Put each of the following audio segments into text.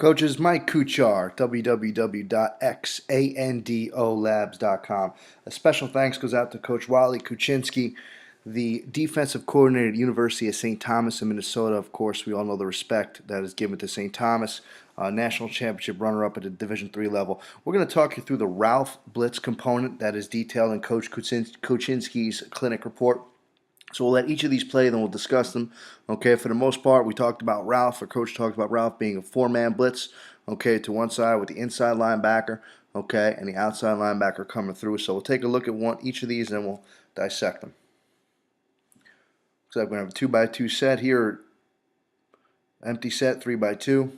Coaches, Mike Kuchar, www.xandolabs.com. A special thanks goes out to Coach Wally Kuczynski, the defensive coordinator at University of St. Thomas in Minnesota. Of course, we all know the respect that is given to St. Thomas, national championship runner-up at the Division III level. We're going to talk you through the Ralph Blitz component that is detailed in Coach Kuczynski's clinic report. So we'll let each of these play, then we'll discuss them. Okay, for the most part, we talked about Ralph, or Coach talked about Ralph being a four-man blitz, okay, to one side with the inside linebacker, okay, and the outside linebacker coming through. So we'll take a look at each of these, and then we'll dissect them. So I'm going to have a 2x2 set here, empty set, 3x2.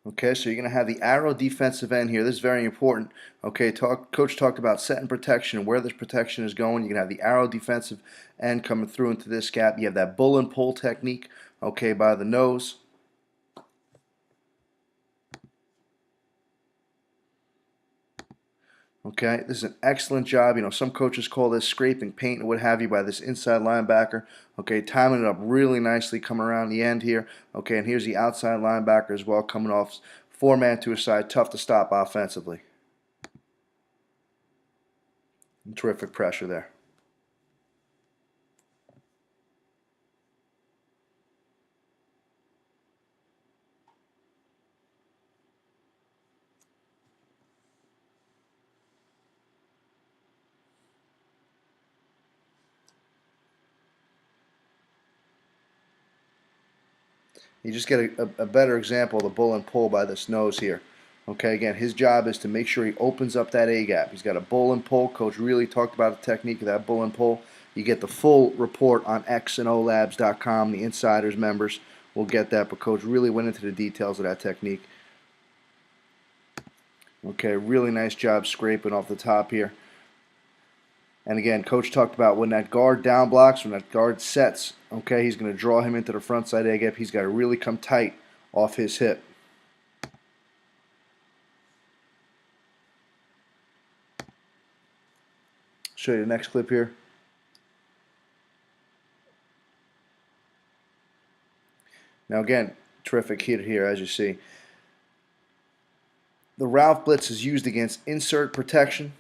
Okay, so you're going to have the arrow defensive end here. This is very important. Okay, Coach talked about setting protection and where this protection is going. You're going to have the arrow defensive end coming through into this gap. You have that bull and pull technique, okay, by the nose. Okay, this is an excellent job. You know, some coaches call this scraping paint and what have you by this inside linebacker. Okay, timing it up really nicely, coming around the end here. Okay, and here's the outside linebacker as well, coming off four-man to a side, tough to stop offensively. Terrific pressure there. You just get a better example of the bull and pull by this nose here. Okay, again, his job is to make sure he opens up that A gap. He's got a bull and pull. Coach really talked about the technique of that bull and pull. You get the full report on xandolabs.com. The insiders members will get that, but Coach really went into the details of that technique. Okay, really nice job scraping off the top here. And again, Coach talked about when that guard down blocks, when that guard sets, okay, he's going to draw him into the front side A gap. He's got to really come tight off his hip. Show you the next clip here. Now again, terrific hit here as you see. The Ralph Blitz is used against insert protection,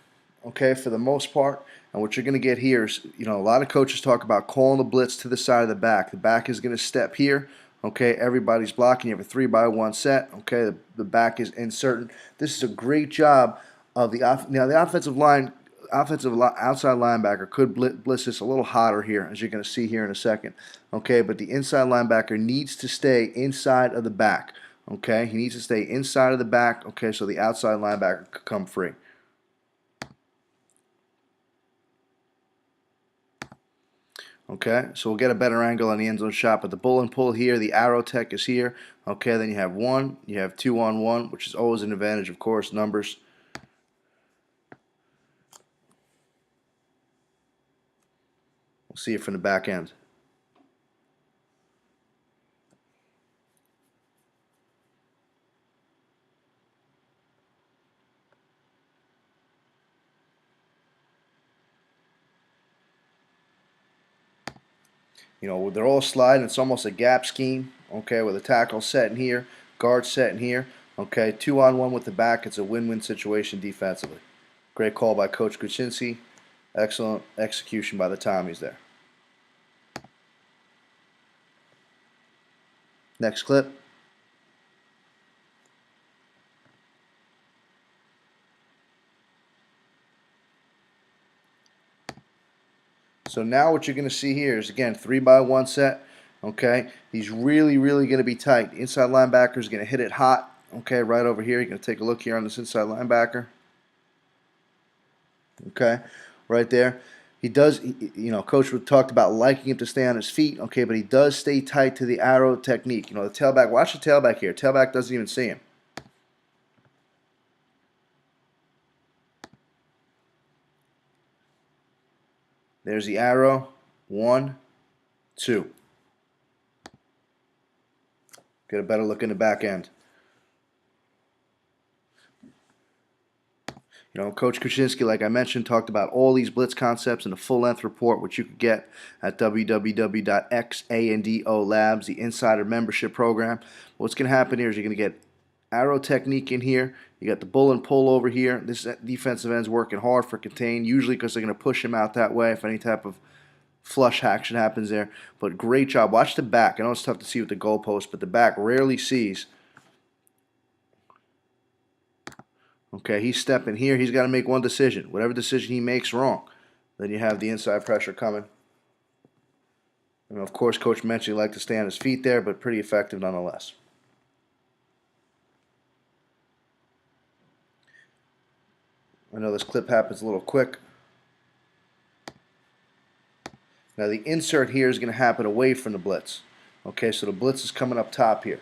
okay, for the most part. And what you're going to get here is, you know, a lot of coaches talk about calling the blitz to the side of the back. The back is going to step here, okay, everybody's blocking. You have a 3x1 set, okay, the back is inserting. This is a great job of the offensive line. Outside linebacker could blitz this a little hotter here, as you're going to see here in a second. Okay, but the inside linebacker needs to stay inside of the back. Okay, he needs to stay inside of the back. Okay, so the outside linebacker could come free. Okay, so we'll get a better angle on the end zone shot. But the bull and pull here, the arrow tech is here. Okay, then you have one, you have 2-on-1, which is always an advantage, of course, numbers. We'll see it from the back end. You know, they're all sliding. It's almost a gap scheme, okay, with a tackle set in here, guard set in here. Okay, 2-on-1 with the back. It's a win-win situation defensively. Great call by Coach Kuczynski. Excellent execution by the Tommies there. Next clip. So now what you're going to see here is, again, 3x1 set. Okay, he's really going to be tight. The inside linebacker is going to hit it hot. Okay, right over here. You're going to take a look here on this inside linebacker. Okay, right there. He does, you know, Coach talked about liking him to stay on his feet. Okay, but he does stay tight to the arrow technique. You know, the tailback. Watch the tailback here. Tailback doesn't even see him. There's the arrow. 1, 2. Get a better look in the back end. You know, Coach Kuczynski, like I mentioned, talked about all these blitz concepts in a full-length report, which you could get at www.xandolabs, the insider membership program. What's going to happen here is you're going to get arrow technique in here. You got the bull and pull over here. This defensive end's working hard for contain, usually because they're going to push him out that way if any type of flush action happens there. But great job. Watch the back. I know it's tough to see with the goalpost, but the back rarely sees. Okay, he's stepping here. He's got to make one decision. Whatever decision he makes wrong, then you have the inside pressure coming. And of course, Coach mentioned he liked to stay on his feet there, but pretty effective nonetheless. I know this clip happens a little quick. Now the insert here is going to happen away from the blitz. Okay, so the blitz is coming up top here.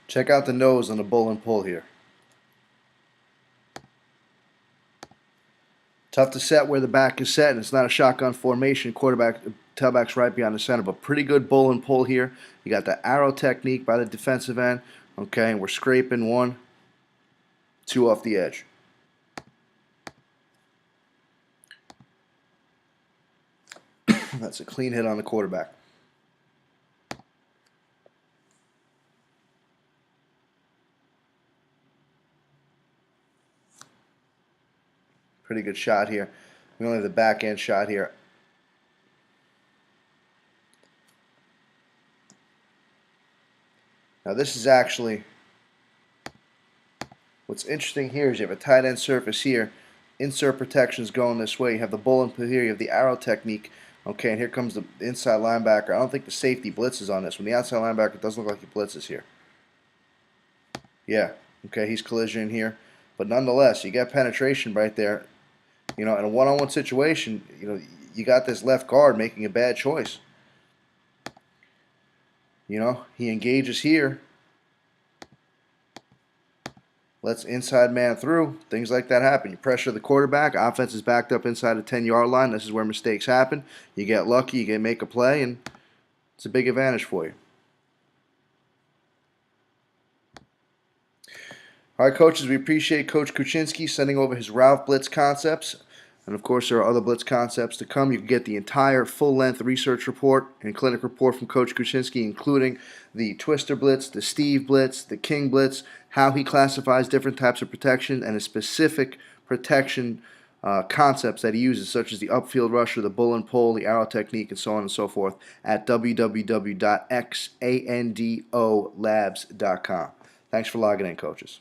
Check out the nose on the bull and pull here. Tough to set where the back is set, and it's not a shotgun formation. Tailback's right behind the center, but pretty good bull and pull here. You got the arrow technique by the defensive end. Okay, and we're scraping 1, 2 off the edge. That's a clean hit on the quarterback. Pretty good shot here. We only have the back end shot here. Now this is actually, what's interesting here is you have a tight end surface here. Insert protections going this way. You have the bull and pull here. You have the arrow technique. Okay, and here comes the inside linebacker. I don't think the safety blitzes on this. When the outside linebacker, it doesn't look like he blitzes here. Yeah, okay, he's collisioning here. But nonetheless, you got penetration right there. You know, in a one-on-one situation, you know, you got this left guard making a bad choice. You know, he engages here. Lets inside man through. Things like that happen. You pressure the quarterback. Offense is backed up inside the 10-yard line. This is where mistakes happen. You get lucky. You can make a play, and it's a big advantage for you. All right, coaches, we appreciate Coach Kuczynski sending over his Ralph Blitz concepts. And, of course, there are other Blitz concepts to come. You can get the entire full-length research report and clinic report from Coach Kuczynski, including the Twister Blitz, the Steve Blitz, the King Blitz, how he classifies different types of protection, and the specific protection concepts that he uses, such as the upfield rusher, the bull and pull, the arrow technique, and so on and so forth, at www.xandolabs.com. Thanks for logging in, coaches.